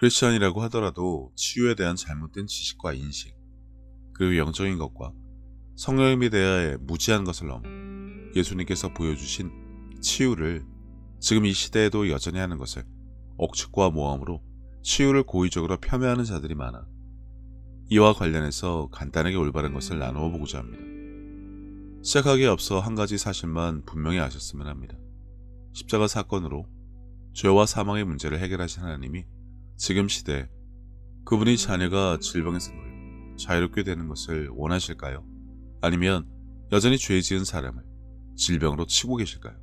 크리스천이라고 하더라도 치유에 대한 잘못된 지식과 인식, 그리고 영적인 것과 성령님에 대해 무지한 것을 넘어 예수님께서 보여주신 치유를 지금 이 시대에도 여전히 하는 것을 억측과 모함으로 치유를 고의적으로 폄훼하는 자들이 많아 이와 관련해서 간단하게 올바른 것을 나누어 보고자 합니다. 시작하기에 앞서 한 가지 사실만 분명히 아셨으면 합니다. 십자가 사건으로 죄와 사망의 문제를 해결하신 하나님이 지금 시대에 그분이 자녀가 질병에서 놓여 자유롭게 되는 것을 원하실까요? 아니면 여전히 죄 지은 사람을 질병으로 치고 계실까요?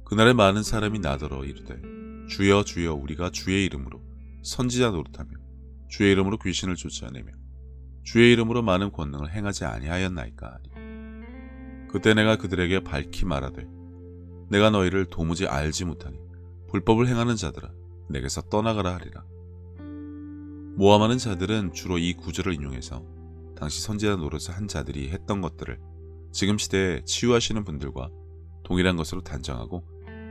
그날에 많은 사람이 나더러 이르되 주여 주여 우리가 주의 이름으로 선지자 노릇하며 주의 이름으로 귀신을 쫓아내며 주의 이름으로 많은 권능을 행하지 아니하였나이까 하리. 그때 내가 그들에게 밝히 말하되 내가 너희를 도무지 알지 못하니 불법을 행하는 자들아 내게서 떠나가라 하리라. 모함하는 자들은 주로 이 구절을 인용해서 당시 선지자 노릇을 한 자들이 했던 것들을 지금 시대에 치유하시는 분들과 동일한 것으로 단정하고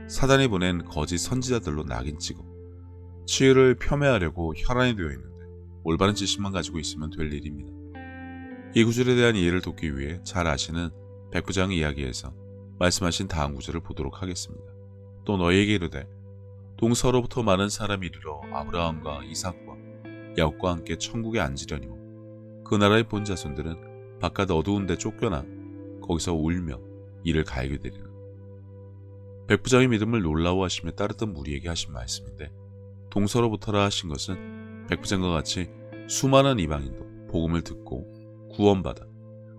사단이 보낸 거짓 선지자들로 낙인 찍어 치유를 폄훼하려고 혈안이 되어 있는데 올바른 지식만 가지고 있으면 될 일입니다. 이 구절에 대한 이해를 돕기 위해 잘 아시는 백부장 이야기에서 말씀하신 다음 구절을 보도록 하겠습니다. 또 너희에게 이르되 동서로부터 많은 사람이 이르러 아브라함과 이삭과 야곱과 함께 천국에 앉으려니와 그 나라의 본 자손들은 바깥 어두운 데 쫓겨나 거기서 울며 이를 갈게 되리라. 백부장의 믿음을 놀라워하시며 따르던 무리에게 하신 말씀인데 동서로부터라 하신 것은 백부장과 같이 수많은 이방인도 복음을 듣고 구원받아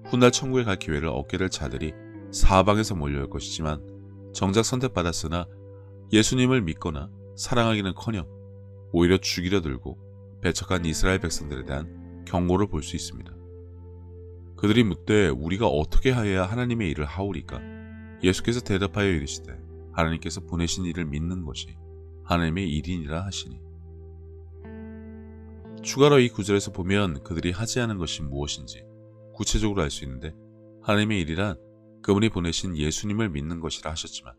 훗날 천국에 갈 기회를 얻게 될 자들이 사방에서 몰려올 것이지만 정작 선택받았으나 예수님을 믿거나 사랑하기는커녕 오히려 죽이려 들고 배척한 이스라엘 백성들에 대한 경고를 볼 수 있습니다. 그들이 묻되 우리가 어떻게 하여야 하나님의 일을 하오리까? 예수께서 대답하여 이르시되 하나님께서 보내신 이를 믿는 것이 하나님의 일이니라 하시니. 추가로 이 구절에서 보면 그들이 하지 않은 것이 무엇인지 구체적으로 알 수 있는데 하나님의 일이란 그분이 보내신 예수님을 믿는 것이라 하셨지만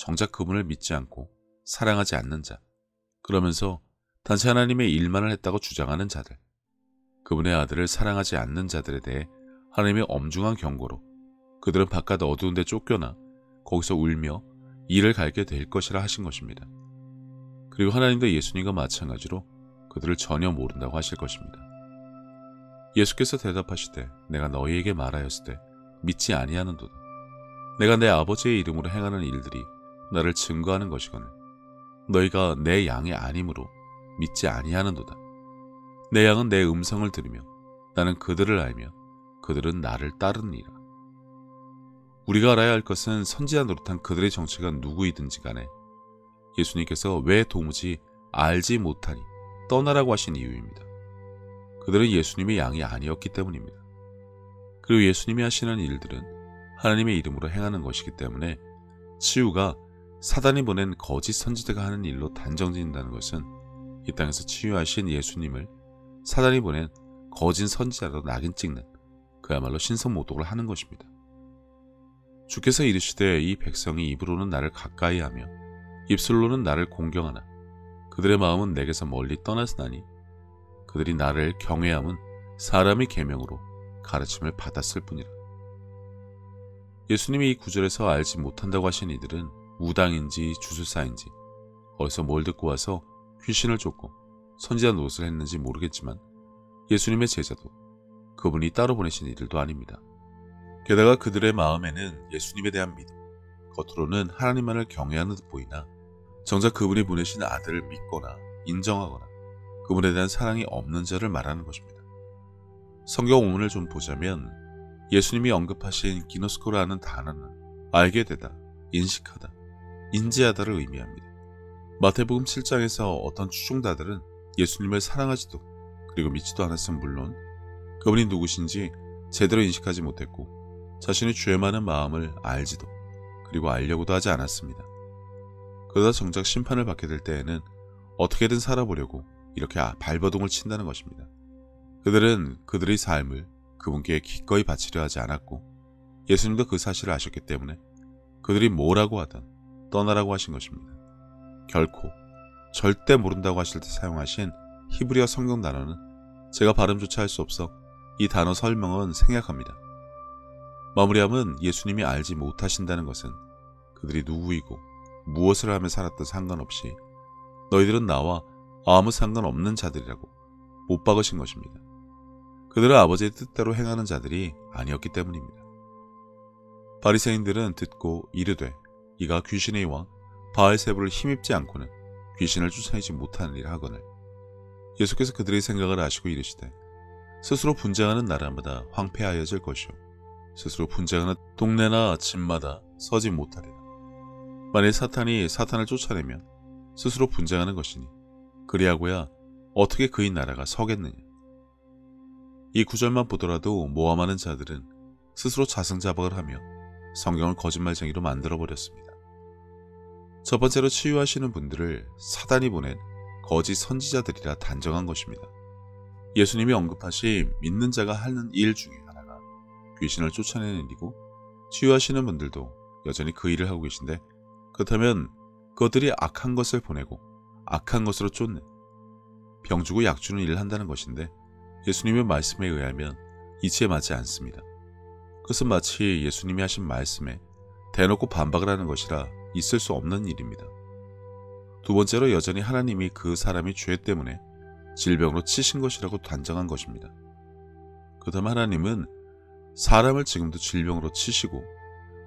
정작 그분을 믿지 않고 사랑하지 않는 자, 그러면서 단지 하나님의 일만을 했다고 주장하는 자들, 그분의 아들을 사랑하지 않는 자들에 대해 하나님의 엄중한 경고로 그들은 바깥 어두운 데 쫓겨나 거기서 울며 이를 갈게 될 것이라 하신 것입니다. 그리고 하나님도 예수님과 마찬가지로 그들을 전혀 모른다고 하실 것입니다. 예수께서 대답하시되 내가 너희에게 말하였으되 믿지 아니하는도다. 내가 내 아버지의 이름으로 행하는 일들이 나를 증거하는 것이거늘 너희가 내 양이 아니므로 믿지 아니하는도다. 내 양은 내 음성을 들으며 나는 그들을 알며 그들은 나를 따르니라. 우리가 알아야 할 것은 선지자 노릇한 그들의 정체가 누구이든지 간에 예수님께서 왜 도무지 알지 못하니 떠나라고 하신 이유입니다. 그들은 예수님의 양이 아니었기 때문입니다. 그리고 예수님이 하시는 일들은 하나님의 이름으로 행하는 것이기 때문에 치유가 사단이 보낸 거짓 선지자가 하는 일로 단정짓는다는 것은 이 땅에서 치유하신 예수님을 사단이 보낸 거짓 선지자로 낙인 찍는 그야말로 신성모독을 하는 것입니다. 주께서 이르시되 이 백성이 입으로는 나를 가까이하며 입술로는 나를 공경하나 그들의 마음은 내게서 멀리 떠났으나니 그들이 나를 경외함은 사람의 계명으로 가르침을 받았을 뿐이라. 예수님이 이 구절에서 알지 못한다고 하신 이들은 우당인지 주술사인지 어디서 뭘 듣고 와서 귀신을 쫓고 선지자 노릇을 했는지 모르겠지만 예수님의 제자도 그분이 따로 보내신 이들도 아닙니다. 게다가 그들의 마음에는 예수님에 대한 믿음, 겉으로는 하나님만을 경외하는 듯 보이나 정작 그분이 보내신 아들을 믿거나 인정하거나 그분에 대한 사랑이 없는 자를 말하는 것입니다. 성경 원문을 좀 보자면 예수님이 언급하신 기노스코라는 단어는 알게 되다, 인식하다, 인지하다를 의미합니다. 마태복음 7장에서 어떤 추종자들은 예수님을 사랑하지도 그리고 믿지도 않았으면 물론 그분이 누구신지 제대로 인식하지 못했고 자신의 죄 많은 마음을 알지도 그리고 알려고도 하지 않았습니다. 그러다 정작 심판을 받게 될 때에는 어떻게든 살아보려고 이렇게 발버둥을 친다는 것입니다. 그들은 그들의 삶을 그분께 기꺼이 바치려 하지 않았고 예수님도 그 사실을 아셨기 때문에 그들이 뭐라고 하든 떠나라고 하신 것입니다. 결코 절대 모른다고 하실 때 사용하신 히브리어 성경 단어는 제가 발음조차 할 수 없어 이 단어 설명은 생략합니다. 마무리함은 예수님이 알지 못하신다는 것은 그들이 누구이고 무엇을 하며 살았던 상관없이 너희들은 나와 아무 상관없는 자들이라고 못 박으신 것입니다. 그들은 아버지의 뜻대로 행하는 자들이 아니었기 때문입니다. 바리새인들은 듣고 이르되 이가 귀신의 왕 바알세불을 힘입지 않고는 귀신을 쫓아내지 못하느니라 하거늘 예수께서 그들의 생각을 아시고 이르시되 스스로 분쟁하는 나라마다 황폐하여질 것이요 스스로 분쟁하는 동네나 집마다 서지 못하리라. 만일 사탄이 사탄을 쫓아내면 스스로 분쟁하는 것이니 그리하고야 어떻게 그의 나라가 서겠느냐. 이 구절만 보더라도 모함하는 자들은 스스로 자승자박을 하며 성경을 거짓말쟁이로 만들어버렸습니다. 첫 번째로 치유하시는 분들을 사단이 보낸 거짓 선지자들이라 단정한 것입니다. 예수님이 언급하신 믿는 자가 하는 일 중에 하나가 귀신을 쫓아내는 일이고 치유하시는 분들도 여전히 그 일을 하고 계신데 그렇다면 그것들이 악한 것을 보내고 악한 것으로 쫓는 병 주고 약 주는 일을 한다는 것인데 예수님의 말씀에 의하면 이치에 맞지 않습니다. 그것은 마치 예수님이 하신 말씀에 대놓고 반박을 하는 것이라 있을 수 없는 일입니다. 두 번째로 여전히 하나님이 그 사람이 죄 때문에 질병으로 치신 것이라고 단정한 것입니다. 그렇다면 하나님은 사람을 지금도 질병으로 치시고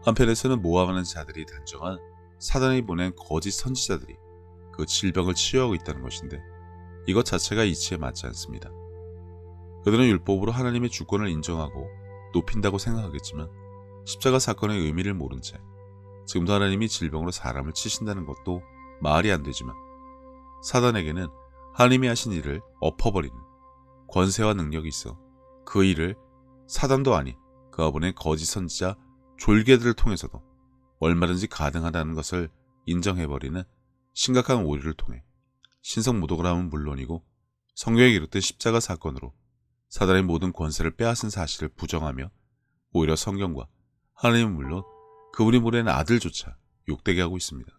한편에서는 모함하는 자들이 단정한 사단이 보낸 거짓 선지자들이 그 질병을 치유하고 있다는 것인데 이것 자체가 이치에 맞지 않습니다. 그들은 율법으로 하나님의 주권을 인정하고 높인다고 생각하겠지만 십자가 사건의 의미를 모른 채 지금도 하나님이 질병으로 사람을 치신다는 것도 말이 안 되지만 사단에게는 하나님이 하신 일을 엎어버리는 권세와 능력이 있어 그 일을 사단도 아닌 그가 보낸 거짓 선지자 졸개들을 통해서도 얼마든지 가능하다는 것을 인정해버리는 심각한 오류를 통해 신성모독을 하면 물론이고 성경에 기록된 십자가 사건으로 사단의 모든 권세를 빼앗은 사실을 부정하며 오히려 성경과 하나님은 물론 그분이 보낸 아들조차 욕되게 하고 있습니다.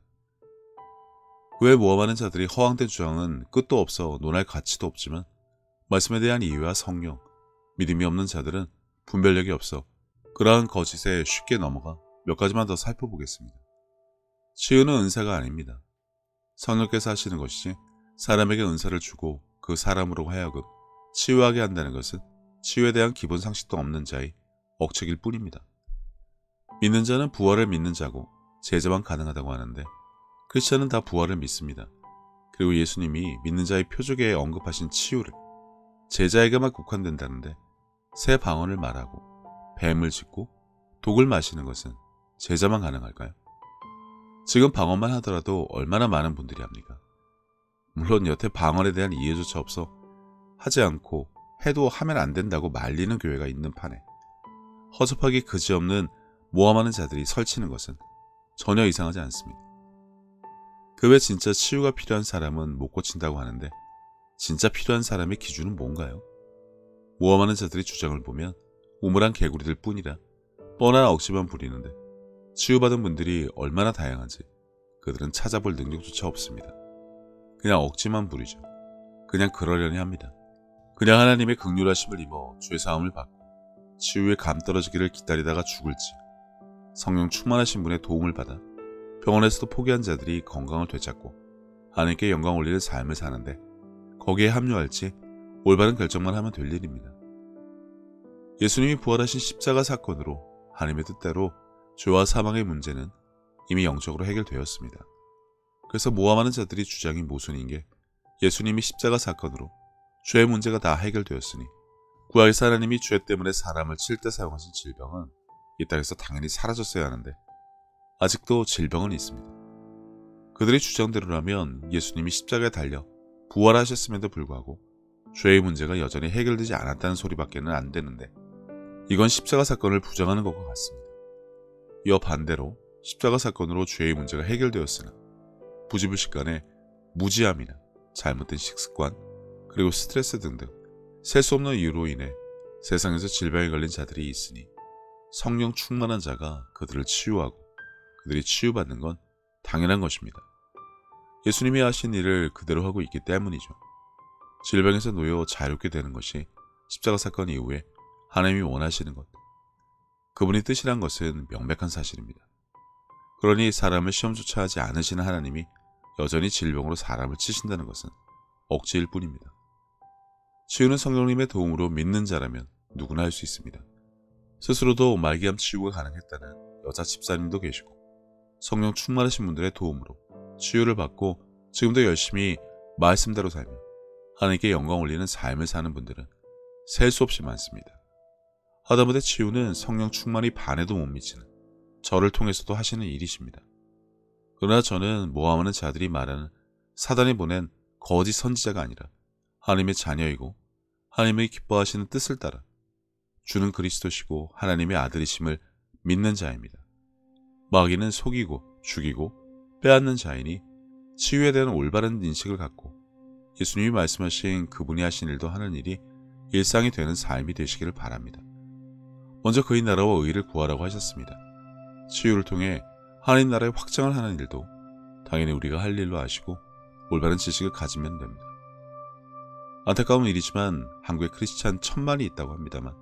그 외 모함하는 자들이 허황된 주장은 끝도 없어 논할 가치도 없지만 말씀에 대한 이해와 성령, 믿음이 없는 자들은 분별력이 없어 그러한 거짓에 쉽게 넘어가 몇 가지만 더 살펴보겠습니다. 치유는 은사가 아닙니다. 성령께서 하시는 것이지 사람에게 은사를 주고 그 사람으로 하여금 치유하게 한다는 것은 치유에 대한 기본 상식도 없는 자의 억측일 뿐입니다. 믿는 자는 부활을 믿는 자고 제자만 가능하다고 하는데 크리스천은 다 부활을 믿습니다. 그리고 예수님이 믿는 자의 표적에 언급하신 치유를 제자에게만 국한된다는데 새 방언을 말하고 뱀을 짚고 독을 마시는 것은 제자만 가능할까요? 지금 방언만 하더라도 얼마나 많은 분들이 합니까? 물론 여태 방언에 대한 이해조차 없어 하지 않고 해도 하면 안 된다고 말리는 교회가 있는 판에 허접하기 그지없는 모함하는 자들이 설치는 것은 전혀 이상하지 않습니다. 그 외 진짜 치유가 필요한 사람은 못 고친다고 하는데 진짜 필요한 사람의 기준은 뭔가요? 모함하는 자들의 주장을 보면 우물한 개구리들 뿐이라 뻔한 억지만 부리는데 치유받은 분들이 얼마나 다양한지 그들은 찾아볼 능력조차 없습니다. 그냥 억지만 부리죠. 그냥 그러려니 합니다. 그냥 하나님의 긍휼하심을 입어 죄사함을 받고 치유의 감 떨어지기를 기다리다가 죽을지 성령 충만하신 분의 도움을 받아 병원에서도 포기한 자들이 건강을 되찾고 하나님께 영광 올리는 삶을 사는데 거기에 합류할지 올바른 결정만 하면 될 일입니다. 예수님이 부활하신 십자가 사건으로 하나님의 뜻대로 죄와 사망의 문제는 이미 영적으로 해결되었습니다. 그래서 모함하는 자들이 주장이 모순인 게 예수님이 십자가 사건으로 죄의 문제가 다 해결되었으니 구약에서 하나님이 죄 때문에 사람을 칠 때 사용하신 질병은 이 땅에서 당연히 사라졌어야 하는데 아직도 질병은 있습니다. 그들의 주장대로라면 예수님이 십자가에 달려 부활하셨음에도 불구하고 죄의 문제가 여전히 해결되지 않았다는 소리밖에는 안 되는데 이건 십자가 사건을 부정하는 것과 같습니다. 이어 반대로 십자가 사건으로 죄의 문제가 해결되었으나 부지불식간에 무지함이나 잘못된 식습관 그리고 스트레스 등등 셀 수 없는 이유로 인해 세상에서 질병에 걸린 자들이 있으니 성령 충만한 자가 그들을 치유하고 그들이 치유받는 건 당연한 것입니다. 예수님이 하신 일을 그대로 하고 있기 때문이죠. 질병에서 놓여 자유롭게 되는 것이 십자가 사건 이후에 하나님이 원하시는 것, 그분의 뜻이란 것은 명백한 사실입니다. 그러니 사람을 시험조차 하지 않으시는 하나님이 여전히 질병으로 사람을 치신다는 것은 억지일 뿐입니다. 치유는 성령님의 도움으로 믿는 자라면 누구나 할 수 있습니다. 스스로도 말기암 치유가 가능했다는 여자 집사님도 계시고, 성령 충만하신 분들의 도움으로 치유를 받고 지금도 열심히 말씀대로 살며 하나님께 영광 올리는 삶을 사는 분들은 셀 수 없이 많습니다. 하다못해 치유는 성령 충만이 반에도 못 미치는 저를 통해서도 하시는 일이십니다. 그러나 저는 모함하는 자들이 말하는 사단이 보낸 거짓 선지자가 아니라 하나님의 자녀이고 하나님의 기뻐하시는 뜻을 따라 주는 그리스도시고 하나님의 아들이심을 믿는 자입니다. 마귀는 속이고 죽이고 빼앗는 자이니 치유에 대한 올바른 인식을 갖고 예수님이 말씀하신 그분이 하신 일도 하는 일이 일상이 되는 삶이 되시기를 바랍니다. 먼저 그의 나라와 의를 구하라고 하셨습니다. 치유를 통해 하나님 나라의 확장을 하는 일도 당연히 우리가 할 일로 아시고 올바른 지식을 가지면 됩니다. 안타까운 일이지만 한국에 크리스찬 1000만이 있다고 합니다만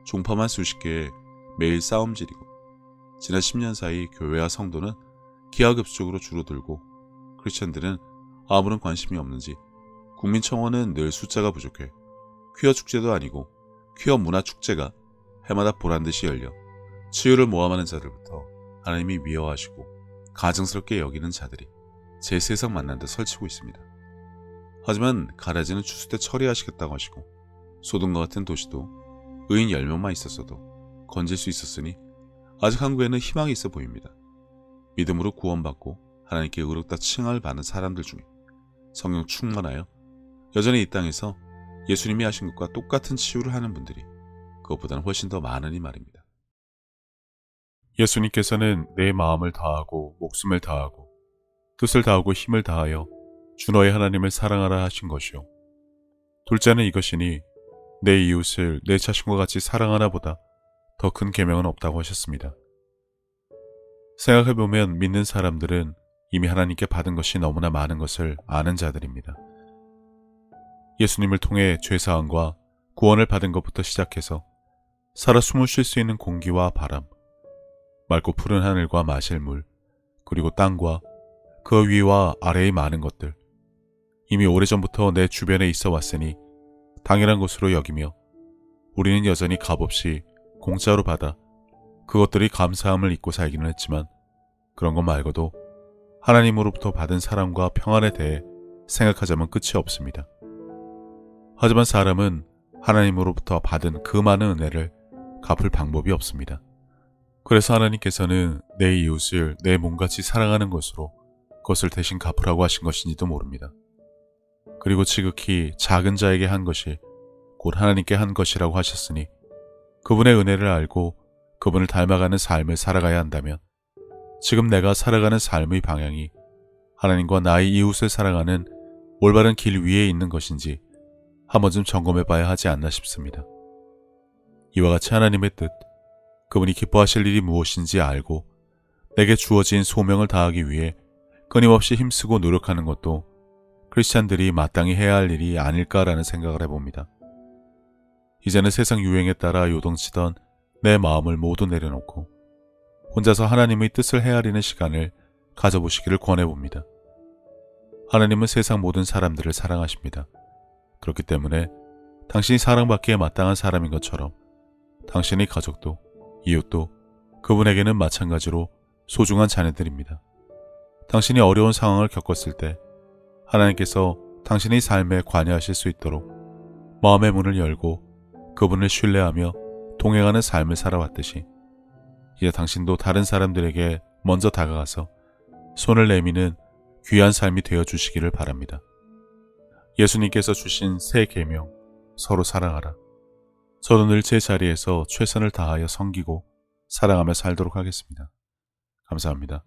종파만 수십 개에 매일 싸움질이고 지난 10년 사이 교회와 성도는 기하급수적으로 줄어들고 크리스찬들은 아무런 관심이 없는지 국민청원은 늘 숫자가 부족해 퀴어 축제도 아니고 퀴어 문화축제가 해마다 보란듯이 열려 치유를 모함하는 자들부터 하나님이 미워하시고 가증스럽게 여기는 자들이 제 세상 만난 데 설치고 있습니다. 하지만 가라지는 추수 때 처리하시겠다고 하시고 소돔과 같은 도시도 의인 10명만 있었어도 건질 수 있었으니 아직 한국에는 희망이 있어 보입니다. 믿음으로 구원받고 하나님께 의롭다 칭함을 받는 사람들 중에 성령 충만하여 여전히 이 땅에서 예수님이 하신 것과 똑같은 치유를 하는 분들이 그것보다는 훨씬 더 많으니 말입니다. 예수님께서는 내 마음을 다하고 목숨을 다하고 뜻을 다하고 힘을 다하여 주 너의 하나님을 사랑하라 하신 것이요. 둘째는 이것이니 내 이웃을 내 자신과 같이 사랑하나보다 더 큰 계명은 없다고 하셨습니다. 생각해보면 믿는 사람들은 이미 하나님께 받은 것이 너무나 많은 것을 아는 자들입니다. 예수님을 통해 죄사함과 구원을 받은 것부터 시작해서 살아 숨을 쉴 수 있는 공기와 바람, 맑고 푸른 하늘과 마실 물, 그리고 땅과 그 위와 아래의 많은 것들, 이미 오래전부터 내 주변에 있어 왔으니 당연한 것으로 여기며 우리는 여전히 값없이 공짜로 받아 그것들이 감사함을 잊고 살기는 했지만 그런 것 말고도 하나님으로부터 받은 사랑과 평안에 대해 생각하자면 끝이 없습니다. 하지만 사람은 하나님으로부터 받은 그 많은 은혜를 갚을 방법이 없습니다. 그래서 하나님께서는 내 이웃을 내 몸같이 사랑하는 것으로 그것을 대신 갚으라고 하신 것인지도 모릅니다. 그리고 지극히 작은 자에게 한 것이 곧 하나님께 한 것이라고 하셨으니 그분의 은혜를 알고 그분을 닮아가는 삶을 살아가야 한다면 지금 내가 살아가는 삶의 방향이 하나님과 나의 이웃을 사랑하는 올바른 길 위에 있는 것인지 한 번쯤 점검해 봐야 하지 않나 싶습니다. 이와 같이 하나님의 뜻, 그분이 기뻐하실 일이 무엇인지 알고 내게 주어진 소명을 다하기 위해 끊임없이 힘쓰고 노력하는 것도 크리스찬들이 마땅히 해야 할 일이 아닐까라는 생각을 해봅니다. 이제는 세상 유행에 따라 요동치던 내 마음을 모두 내려놓고 혼자서 하나님의 뜻을 헤아리는 시간을 가져보시기를 권해봅니다. 하나님은 세상 모든 사람들을 사랑하십니다. 그렇기 때문에 당신이 사랑받기에 마땅한 사람인 것처럼 당신의 가족도 이웃도 그분에게는 마찬가지로 소중한 자녀들입니다. 당신이 어려운 상황을 겪었을 때 하나님께서 당신의 삶에 관여하실 수 있도록 마음의 문을 열고 그분을 신뢰하며 동행하는 삶을 살아왔듯이 이제 당신도 다른 사람들에게 먼저 다가가서 손을 내미는 귀한 삶이 되어주시기를 바랍니다. 예수님께서 주신 새 계명, 서로 사랑하라. 저도 늘 제 자리에서 최선을 다하여 섬기고 사랑하며 살도록 하겠습니다. 감사합니다.